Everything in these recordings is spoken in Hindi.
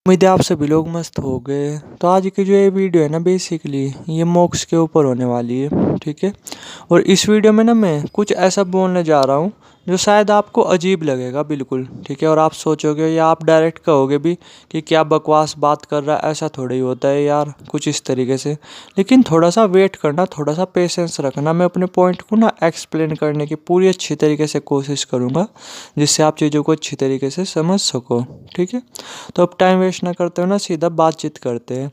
उम्मीद है आप सभी लोग मस्त हो गए। तो आज की जो ये वीडियो है ना, बेसिकली ये मोक्ष के ऊपर होने वाली है, ठीक है। और इस वीडियो में ना मैं कुछ ऐसा बोलने जा रहा हूँ जो शायद आपको अजीब लगेगा बिल्कुल, ठीक है। और आप सोचोगे या आप डायरेक्ट कहोगे भी कि क्या बकवास बात कर रहा है, ऐसा थोड़ा ही होता है यार, कुछ इस तरीके से। लेकिन थोड़ा सा वेट करना, थोड़ा सा पेशेंस रखना। मैं अपने पॉइंट को ना एक्सप्लेन करने की पूरी अच्छी तरीके से कोशिश करूँगा, जिससे आप चीज़ों को अच्छी तरीके से समझ सको, ठीक है। तो अब टाइम वेस्ट ना करते हो ना, सीधा बातचीत करते हैं।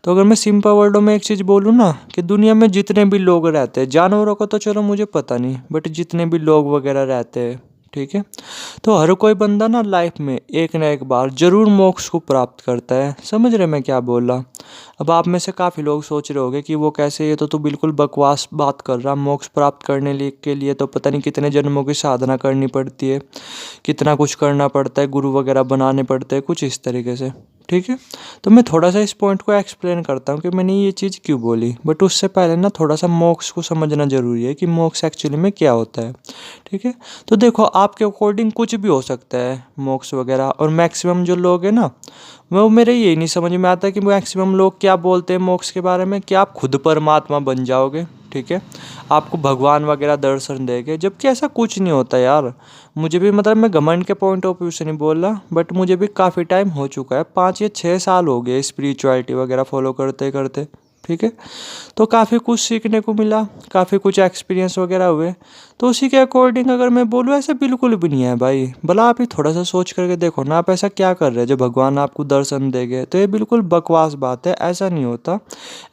तो अगर मैं सिंपल वर्डों में एक चीज़ बोलूँ ना, कि दुनिया में जितने भी लोग रहते हैं, जानवरों का तो चलो मुझे पता नहीं, बट जितने भी लोग वगैरह रहते हैं, ठीक है, तो हर कोई बंदा ना लाइफ में एक ना एक बार जरूर मोक्ष को प्राप्त करता है। समझ रहे मैं क्या बोल रहा? अब आप में से काफ़ी लोग सोच रहे होंगे कि वो कैसे, ये तो तू बिल्कुल बकवास बात कर रहा। मोक्ष प्राप्त करने के लिए तो पता नहीं कितने जन्मों की साधना करनी पड़ती है, कितना कुछ करना पड़ता है, गुरु वगैरह बनाने पड़ते हैं, कुछ इस तरीके से, ठीक है। तो मैं थोड़ा सा इस पॉइंट को एक्सप्लेन करता हूँ कि मैंने ये चीज़ क्यों बोली, बट उससे पहले ना थोड़ा सा मोक्ष को समझना ज़रूरी है कि मोक्ष एक्चुअली में क्या होता है, ठीक है। तो देखो, आपके अकॉर्डिंग कुछ भी हो सकता है मोक्ष वगैरह, और मैक्सिमम जो लोग हैं ना, वो मेरे यही नहीं समझ में आता कि मैक्सिमम लोग क्या बोलते हैं मोक्ष के बारे में, कि आप खुद परमात्मा बन जाओगे, ठीक है, आपको भगवान वगैरह दर्शन देंगे, जबकि ऐसा कुछ नहीं होता यार। मुझे भी मतलब, मैं घमंड के पॉइंट ऑफ व्यू से नहीं बोल रहा, बट मुझे भी काफ़ी टाइम हो चुका है, 5 या 6 साल हो गए स्पिरिचुअलिटी वगैरह फॉलो करते करते, ठीक है। तो काफ़ी कुछ सीखने को मिला, काफ़ी कुछ एक्सपीरियंस वगैरह हुए। तो उसी के अकॉर्डिंग अगर मैं बोलूँ, ऐसा बिल्कुल भी नहीं है भाई। भला आप ही थोड़ा सा सोच करके देखो ना, आप ऐसा क्या कर रहे हैं जो भगवान आपको दर्शन देंगे। तो ये बिल्कुल बकवास बात है, ऐसा नहीं होता।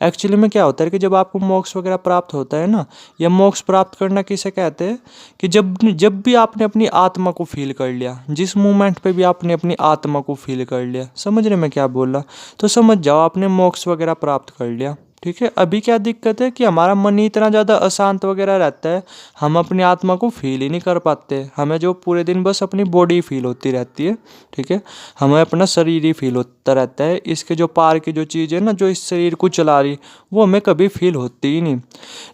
एक्चुअली में क्या होता है कि जब आपको मोक्ष वगैरह प्राप्त होता है ना, या मोक्ष प्राप्त करना किसे कहते हैं, कि जब जब भी आपने अपनी आत्मा को फील कर लिया, जिस मोमेंट पे भी आपने अपनी आत्मा को फील कर लिया, समझ रहे मैं क्या बोल रहा, तो समझ जाओ आपने मोक्ष वगैरह प्राप्त कर लिया, ठीक है। अभी क्या दिक्कत है कि हमारा मन ही इतना ज़्यादा अशांत वगैरह रहता है, हम अपनी आत्मा को फील ही नहीं कर पाते। हमें जो पूरे दिन बस अपनी बॉडी फील होती रहती है, ठीक है, हमें अपना शरीर ही फील होता रहता है। इसके जो पार की जो चीज़ है ना, जो इस शरीर को चला रही, वो हमें कभी फील होती ही नहीं।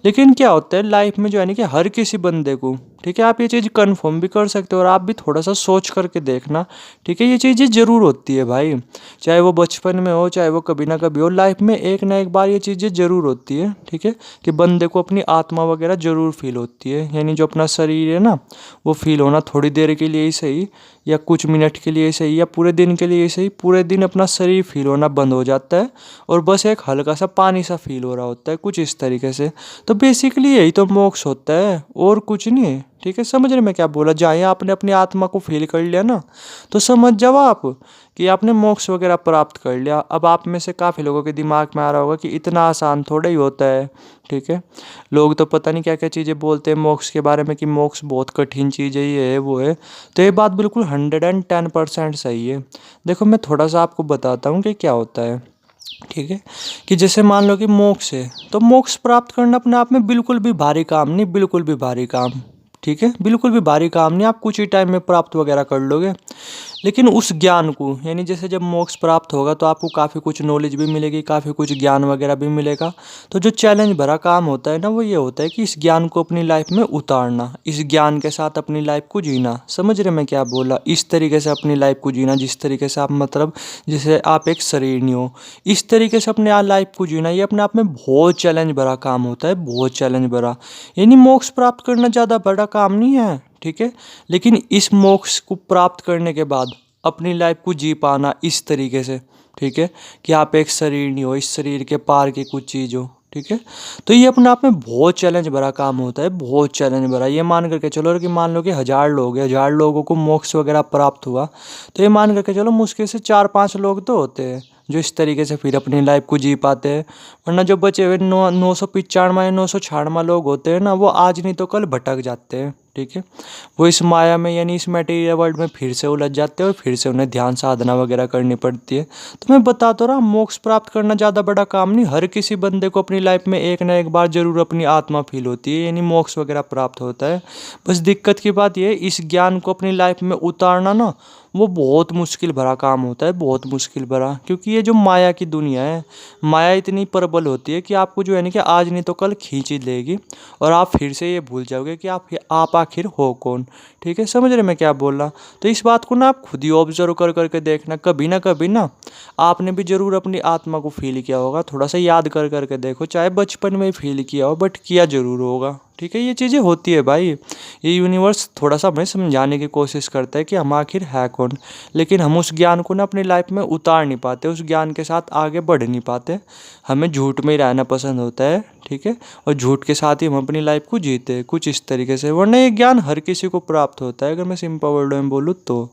लेकिन क्या होता है लाइफ में, जो है ना, कि हर किसी बंदे को, ठीक है, आप ये चीज़ कन्फर्म भी कर सकते हो और आप भी थोड़ा सा सोच करके देखना, ठीक है, ये चीज़ें ज़रूर होती है भाई। चाहे वो बचपन में हो, चाहे वो कभी ना कभी हो, लाइफ में एक ना एक बार ये चीज़ें ज़रूर होती है, ठीक है, कि बंदे को अपनी आत्मा वगैरह ज़रूर फील होती है। यानी जो अपना शरीर है ना, वो फील होना थोड़ी देर के लिए ही सही, या कुछ मिनट के लिए सही, या पूरे दिन के लिए सही, पूरे दिन अपना शरीर फील होना बंद हो जाता है, और बस एक हल्का सा पानी सा फील हो रहा होता है, कुछ इस तरीके से। तो बेसिकली यही तो मोक्ष होता है, और कुछ नहीं है, ठीक है। समझ रहे मैं क्या बोला? जहाँ आपने अपनी आत्मा को फील कर लिया ना, तो समझ जाओ आप कि आपने मोक्ष वगैरह प्राप्त कर लिया। अब आप में से काफ़ी लोगों के दिमाग में आ रहा होगा कि इतना आसान थोड़ा ही होता है, ठीक है। लोग तो पता नहीं क्या क्या चीज़ें बोलते हैं मोक्ष के बारे में, कि मोक्ष बहुत कठिन चीज़ है, ये है वो है। तो ये बात बिल्कुल 110% सही है। देखो, मैं थोड़ा सा आपको बताता हूँ कि क्या होता है, ठीक है। कि जैसे मान लो कि मोक्ष है, तो मोक्ष प्राप्त करना अपने आप में बिल्कुल भी भारी काम नहीं, बिल्कुल भी भारी काम, ठीक है, बिल्कुल भी भारी काम नहीं। आप कुछ ही टाइम में प्राप्त वगैरह कर लोगे। लेकिन उस ज्ञान को, यानी जैसे जब मोक्ष प्राप्त होगा तो आपको काफ़ी कुछ नॉलेज भी मिलेगी, काफ़ी कुछ ज्ञान वगैरह भी मिलेगा। तो जो चैलेंज भरा काम होता है ना, वो ये होता है कि इस ज्ञान को अपनी लाइफ में उतारना, इस ज्ञान के साथ अपनी लाइफ को जीना। समझ रहे मैं क्या बोला? इस तरीके से अपनी लाइफ को जीना, जिस तरीके से आप, मतलब जैसे आप एक शरीर नहीं हो, इस तरीके से अपने लाइफ को जीना, ये अपने आप में बहुत चैलेंज भरा काम होता है, बहुत चैलेंज भरा। यानी मोक्ष प्राप्त करना ज़्यादा बड़ा काम नहीं है, ठीक है। लेकिन इस मोक्ष को प्राप्त करने के बाद अपनी लाइफ को जी पाना इस तरीके से, ठीक है, कि आप एक शरीर नहीं हो, इस शरीर के पार की कुछ चीज़ हो, ठीक है। तो ये अपने आप में बहुत चैलेंज भरा काम होता है, बहुत चैलेंज भरा। ये मान करके चलो कि मान लो कि 1000 लोग हैं, 1000 लोगों को मोक्ष वगैरह प्राप्त हुआ, तो ये मान करके चलो मुश्किल से 4-5 लोग तो होते हैं जो इस तरीके से फिर अपनी लाइफ को जी पाते हैं। वरना जो बचे हुए 995 या 996 लोग होते हैं ना, वो आज नहीं तो कल भटक जाते हैं, ठीक है। वो इस माया में, यानी इस मटेरियल वर्ल्ड में फिर से उलझ जाते हैं, और फिर से उन्हें ध्यान साधना वगैरह करनी पड़ती है। तो मैं बता तो रहा, मोक्ष प्राप्त करना ज़्यादा बड़ा काम नहीं। हर किसी बंदे को अपनी लाइफ में एक ना एक बार जरूर अपनी आत्मा फील होती है, यानी मोक्ष वगैरह प्राप्त होता है। बस दिक्कत की बात यह है, इस ज्ञान को अपनी लाइफ में उतारना ना, वो बहुत मुश्किल भरा काम होता है, बहुत मुश्किल भरा। क्योंकि ये जो माया की दुनिया है, माया इतनी प्रबल होती है कि आपको जो है ना, कि आज नहीं तो कल खींच ही लेगी, और आप फिर से ये भूल जाओगे कि आप आखिर हो कौन, ठीक है। समझ रहे मैं क्या बोल रहा? तो इस बात को ना आप खुद ही ऑब्जर्व कर करके देखना, कभी ना आपने भी ज़रूर अपनी आत्मा को फील किया होगा, थोड़ा सा याद कर करके देखो, चाहे बचपन में फील किया हो बट किया ज़रूर होगा। ठीक है, ये चीज़ें होती है भाई। ये यूनिवर्स थोड़ा सा हमें समझाने की कोशिश करता है कि हम आखिर है कौन, लेकिन हम उस ज्ञान को ना अपनी लाइफ में उतार नहीं पाते, उस ज्ञान के साथ आगे बढ़ नहीं पाते। हमें झूठ में ही रहना पसंद होता है। ठीक है, और झूठ के साथ ही हम अपनी लाइफ को जीते हैं कुछ इस तरीके से, वरना ये ज्ञान हर किसी को प्राप्त होता है, अगर मैं सिंपल वर्ड में बोलूँ तो।